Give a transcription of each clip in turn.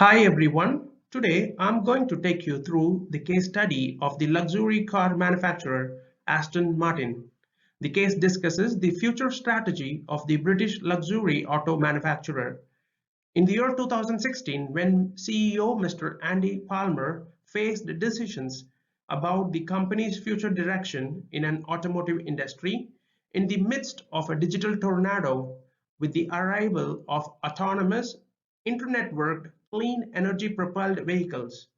Hi everyone. Today I'm going to take you through the case study of the luxury car manufacturer Aston Martin. The case discusses the future strategy of the British luxury auto manufacturer. In the year 2016, when CEO Mr. Andy Palmer faced decisions about the company's future direction in an automotive industry, in the midst of a digital tornado with the arrival of autonomous, internet-worked, clean energy-propelled vehicles,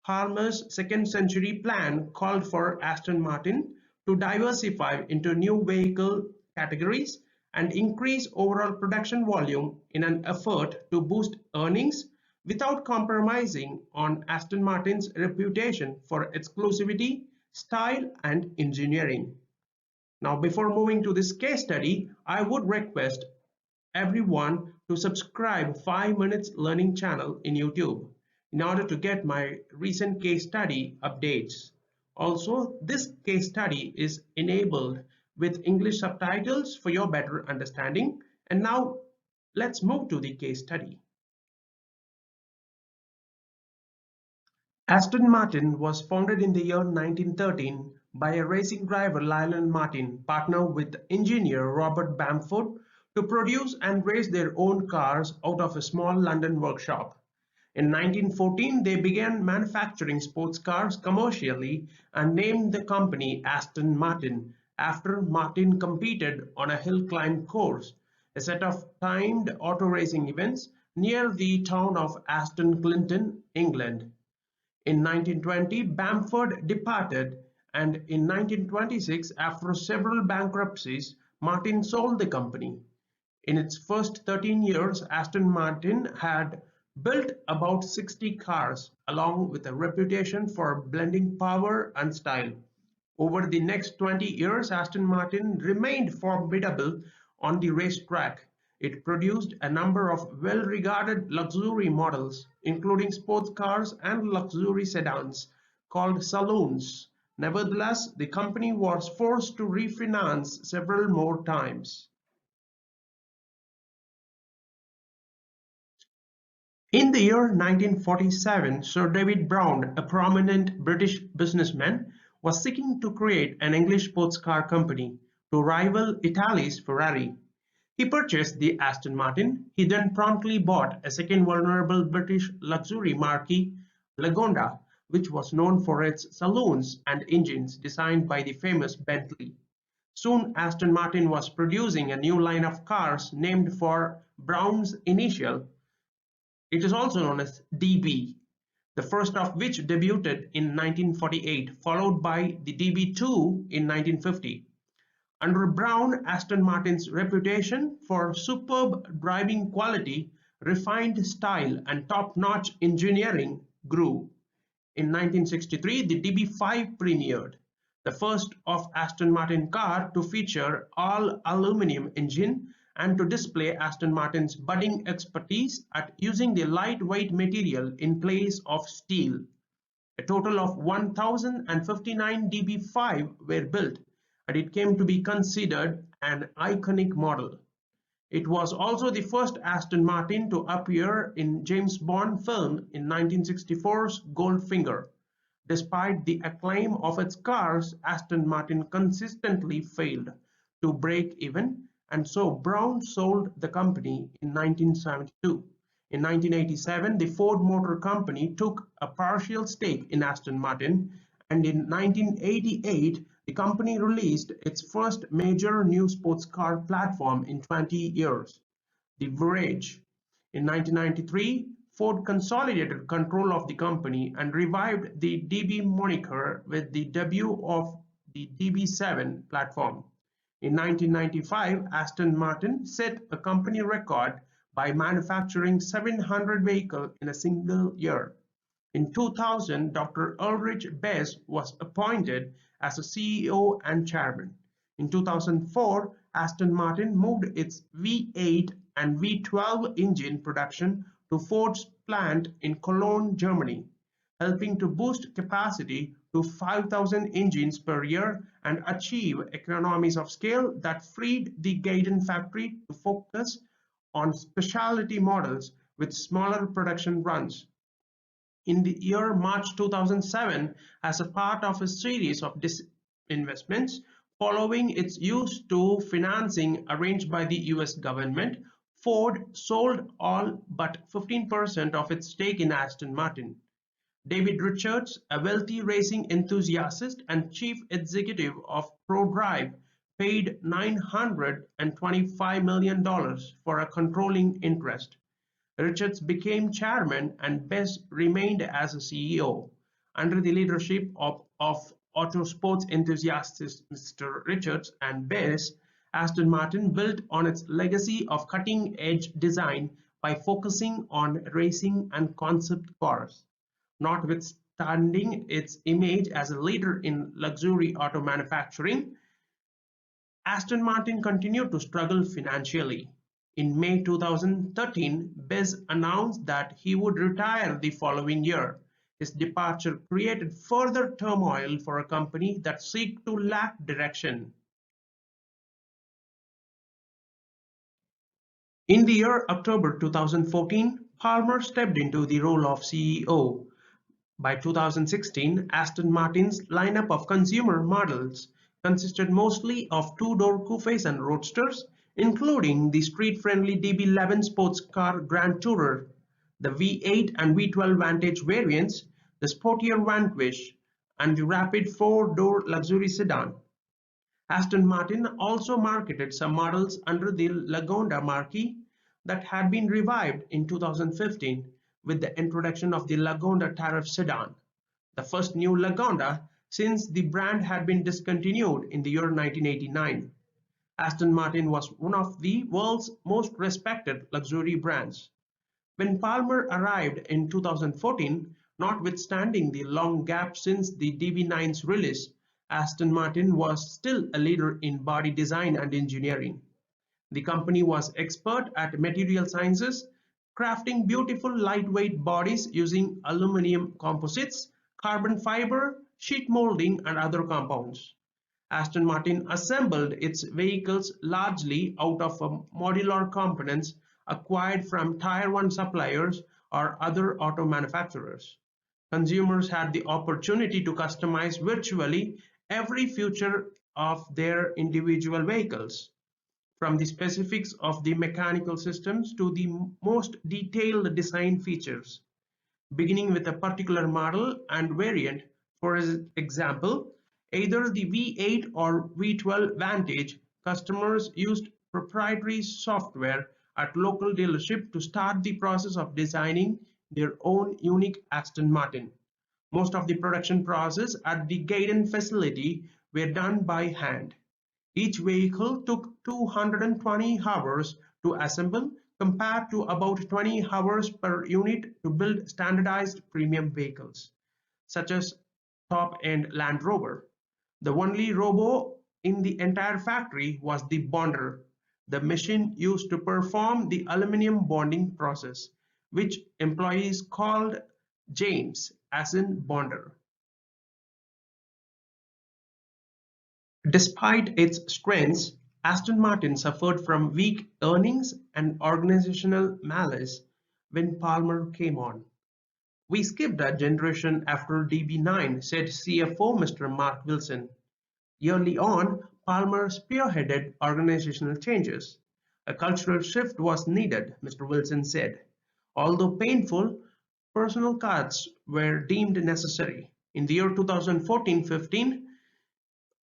Palmer's second century plan called for Aston Martin to diversify into new vehicle categories and increase overall production volume in an effort to boost earnings without compromising on Aston Martin's reputation for exclusivity, style, and engineering. Now, before moving to this case study, I would request everyone to subscribe 5 Minutes Learning channel in YouTube in order to get my recent case study updates. Also, this case study is enabled with English subtitles for your better understanding. And now let's move to the case study. Aston Martin was founded in the year 1913 by a racing driver Lionel Martin, partnered with engineer Robert Bamford, to produce and race their own cars out of a small London workshop. In 1914, they began manufacturing sports cars commercially and named the company Aston Martin after Martin competed on a hill climb course, a set of timed auto racing events near the town of Aston Clinton, England. In 1920, Bamford departed, and in 1926, after several bankruptcies, Martin sold the company. In its first 13 years, Aston Martin had built about 60 cars, along with a reputation for blending power and style. Over the next 20 years, Aston Martin remained formidable on the racetrack. It produced a number of well-regarded luxury models, including sports cars and luxury sedans, called saloons. Nevertheless, the company was forced to refinance several more times. In the year 1947, Sir David Brown, a prominent British businessman, was seeking to create an English sports car company to rival Italy's Ferrari. He purchased the Aston Martin. He then promptly bought a second vulnerable British luxury marque, Lagonda, which was known for its saloons and engines designed by the famous Bentley. Soon Aston Martin was producing a new line of cars named for Brown's initial. It is also known as DB, the first of which debuted in 1948, followed by the DB2 in 1950. Under Brown, Aston Martin's reputation for superb driving quality, refined style, and top-notch engineering grew. In 1963, the DB5 premiered, the first of Aston Martin car to feature all-aluminium engine and to display Aston Martin's budding expertise at using the lightweight material in place of steel. A total of 1,059 DB5 were built, and it came to be considered an iconic model. It was also the first Aston Martin to appear in James Bond film in 1964's Goldfinger. Despite the acclaim of its cars, Aston Martin consistently failed to break even, and so Brown sold the company in 1972. In 1987, the Ford Motor Company took a partial stake in Aston Martin, and in 1988, the company released its first major new sports car platform in 20 years, the Voyage. In 1993, Ford consolidated control of the company and revived the DB moniker with the debut of the DB7 platform. In 1995, Aston Martin set a company record by manufacturing 700 vehicles in a single year. In 2000, Dr. Ulrich Bess was appointed as a CEO and chairman. In 2004, Aston Martin moved its V8 and V12 engine production to Ford's plant in Cologne, Germany, helping to boost capacity to 5,000 engines per year and achieve economies of scale that freed the Gaydon factory to focus on specialty models with smaller production runs. In the year March 2007, as a part of a series of disinvestments following its use to financing arranged by the US government, Ford sold all but 15% of its stake in Aston Martin. David Richards, a wealthy racing enthusiast and chief executive of ProDrive, paid $925 million for a controlling interest. Richards became chairman and Bess remained as a CEO. Under the leadership of autosports enthusiasts Mr. Richards and Bess, Aston Martin built on its legacy of cutting-edge design by focusing on racing and concept cars. Notwithstanding its image as a leader in luxury auto manufacturing, Aston Martin continued to struggle financially. In May 2013, Bess announced that he would retire the following year. His departure created further turmoil for a company that seeked to lack direction. In the year October 2014, Palmer stepped into the role of CEO. By 2016, Aston Martin's lineup of consumer models consisted mostly of two-door coupes and roadsters, including the street-friendly DB11 sports car Grand Tourer, the V8 and V12 Vantage variants, the sportier Vanquish, and the rapid four-door luxury sedan. Aston Martin also marketed some models under the Lagonda marquee that had been revived in 2015 with the introduction of the Lagonda Tariff sedan, the first new Lagonda since the brand had been discontinued in the year 1989. Aston Martin was one of the world's most respected luxury brands. When Palmer arrived in 2014, notwithstanding the long gap since the DB9's release, Aston Martin was still a leader in body design and engineering. The company was expert at material sciences, crafting beautiful lightweight bodies using aluminum composites, carbon fiber, sheet molding, and other compounds. Aston Martin assembled its vehicles largely out of modular components acquired from Tier 1 suppliers or other auto manufacturers. Consumers had the opportunity to customize virtually every feature of their individual vehicles, from the specifics of the mechanical systems to the most detailed design features. Beginning with a particular model and variant, for example, either the V8 or V12 Vantage, customers used proprietary software at local dealership to start the process of designing their own unique Aston Martin. Most of the production process at the Gaydon facility were done by hand. Each vehicle took 220 hours to assemble compared to about 20 hours per unit to build standardized premium vehicles, such as top-end Land Rover. The only robo in the entire factory was the bonder, the machine used to perform the aluminum bonding process, which employees called James, as in bonder. Despite its strengths, Aston Martin suffered from weak earnings and organizational malaise when Palmer came on. "We skipped a generation after DB9," said CFO Mr. Mark Wilson. Early on, Palmer spearheaded organizational changes. "A cultural shift was needed," Mr. Wilson said. Although painful, personal cuts were deemed necessary. In the year 2014-15,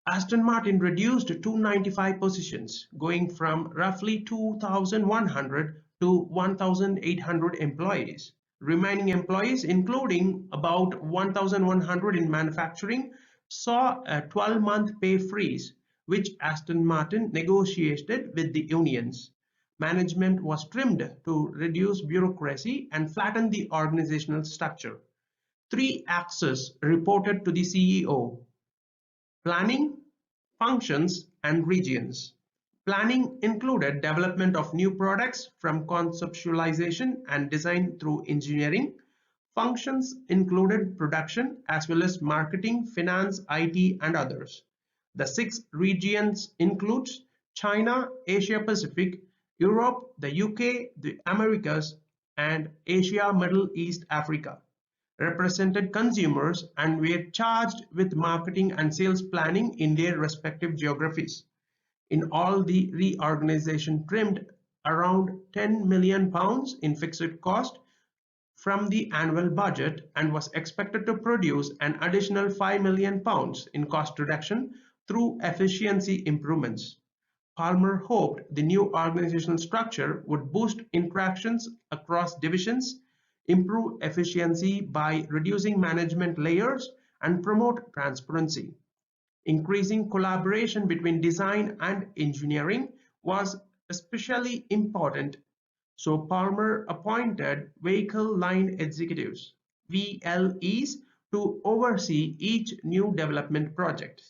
Aston Martin reduced 295 positions, going from roughly 2,100 to 1,800 employees. Remaining employees, including about 1,100 in manufacturing, saw a 12-month pay freeze, which Aston Martin negotiated with the unions. Management was trimmed to reduce bureaucracy and flatten the organizational structure. Three axes reported to the CEO: planning, functions, and regions. Planning included development of new products from conceptualization and design through engineering. Functions included production as well as marketing, finance, IT, and others. The 6 regions includes China, Asia Pacific, Europe, the UK, the Americas, and Asia, Middle East, Africa, represented consumers and were charged with marketing and sales planning in their respective geographies. In all, the reorganization trimmed around £10 million in fixed cost from the annual budget and was expected to produce an additional £5 million in cost reduction through efficiency improvements. Palmer hoped the new organizational structure would boost interactions across divisions, improve efficiency by reducing management layers, and promote transparency. Increasing collaboration between design and engineering was especially important, so Palmer appointed Vehicle Line Executives (VLEs) to oversee each new development project.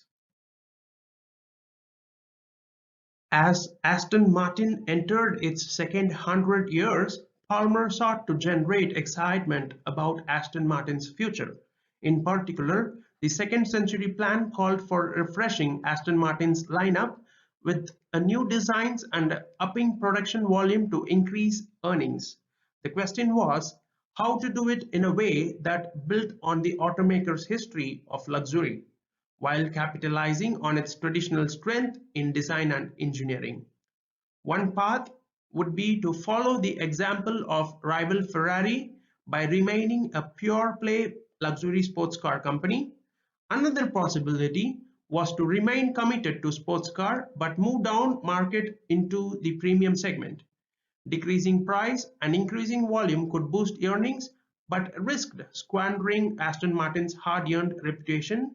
As Aston Martin entered its second 100 years, Palmer sought to generate excitement about Aston Martin's future. In particular, the Second Century Plan called for refreshing Aston Martin's lineup with new designs and upping production volume to increase earnings. The question was how to do it in a way that built on the automaker's history of luxury, while capitalizing on its traditional strength in design and engineering. One path would be to follow the example of rival Ferrari by remaining a pure-play luxury sports car company. Another possibility was to remain committed to sports car but move down market into the premium segment. Decreasing price and increasing volume could boost earnings, but risked squandering Aston Martin's hard-earned reputation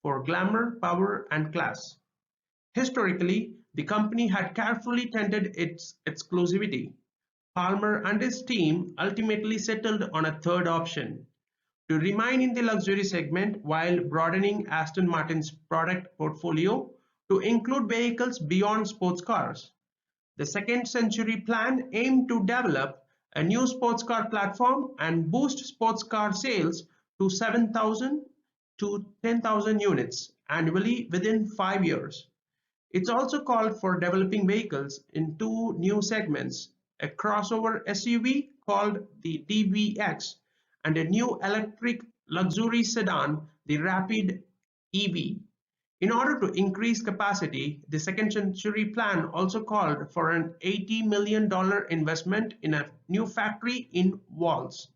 for glamour, power, and class. Historically, the company had carefully tended its exclusivity. Palmer and his team ultimately settled on a third option: to remain in the luxury segment while broadening Aston Martin's product portfolio to include vehicles beyond sports cars. The Second Century Plan aimed to develop a new sports car platform and boost sports car sales to 7,000 to 10,000 units annually within 5 years. It also called for developing vehicles in two new segments: a crossover SUV called the DBX and a new electric luxury sedan, the Rapid EV. In order to increase capacity, the Second Century Plan also called for an $80 million investment in a new factory in Walls.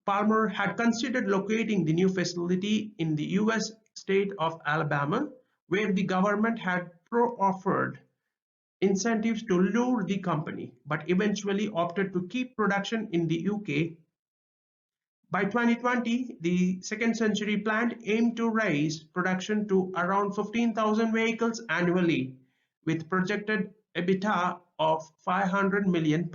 Palmer had considered locating the new facility in the US state of Alabama, where the government had offered incentives to lure the company, but eventually opted to keep production in the UK. By 2020, the Second Century Plan aimed to raise production to around 15,000 vehicles annually, with projected EBITDA of £500 million.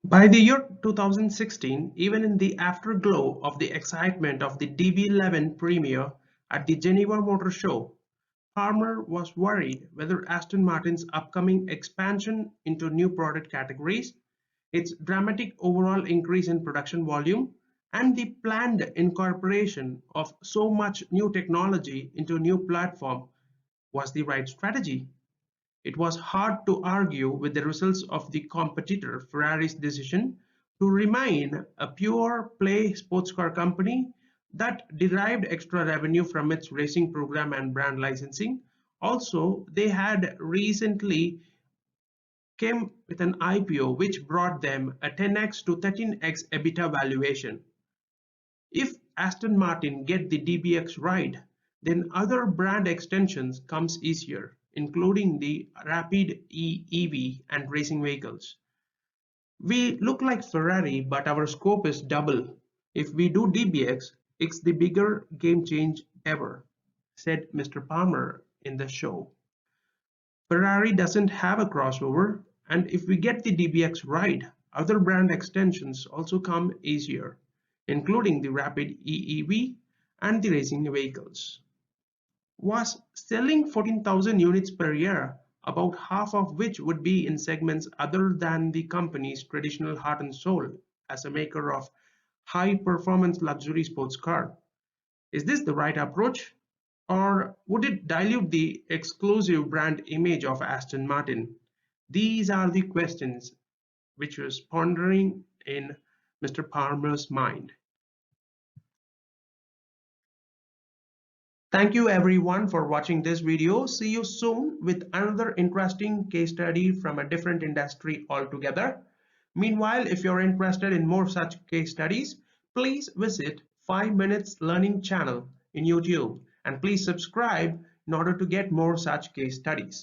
By the year 2016, even in the afterglow of the excitement of the DB11 premiere at the Geneva Motor Show, Palmer was worried whether Aston Martin's upcoming expansion into new product categories, its dramatic overall increase in production volume, and the planned incorporation of so much new technology into a new platform was the right strategy. It was hard to argue with the results of the competitor Ferrari's decision to remain a pure-play sports car company that derived extra revenue from its racing program and brand licensing. Also, they had recently came with an IPO which brought them a 10x to 13x EBITDA valuation. If Aston Martin get the DBX right, then other brand extensions comes easier, including the Rapid EV and racing vehicles. We look like Ferrari, but our scope is double. If we do DBX, it's the bigger game change ever, said Mr. Palmer in the show. Ferrari doesn't have a crossover, and if we get the DBX right, other brand extensions also come easier, including the Rapid EEV and the racing vehicles. Was selling 14,000 units per year, about half of which would be in segments other than the company's traditional heart and soul as a maker of high-performance luxury sports car. Is this the right approach? Or would it dilute the exclusive brand image of Aston Martin? These are the questions which was pondering in Mr. Palmer's mind. Thank you everyone for watching this video. See you soon with another interesting case study from a different industry altogether. Meanwhile, if you're interested in more such case studies, please visit 5 Minutes Learning channel in YouTube and please subscribe in order to get more such case studies.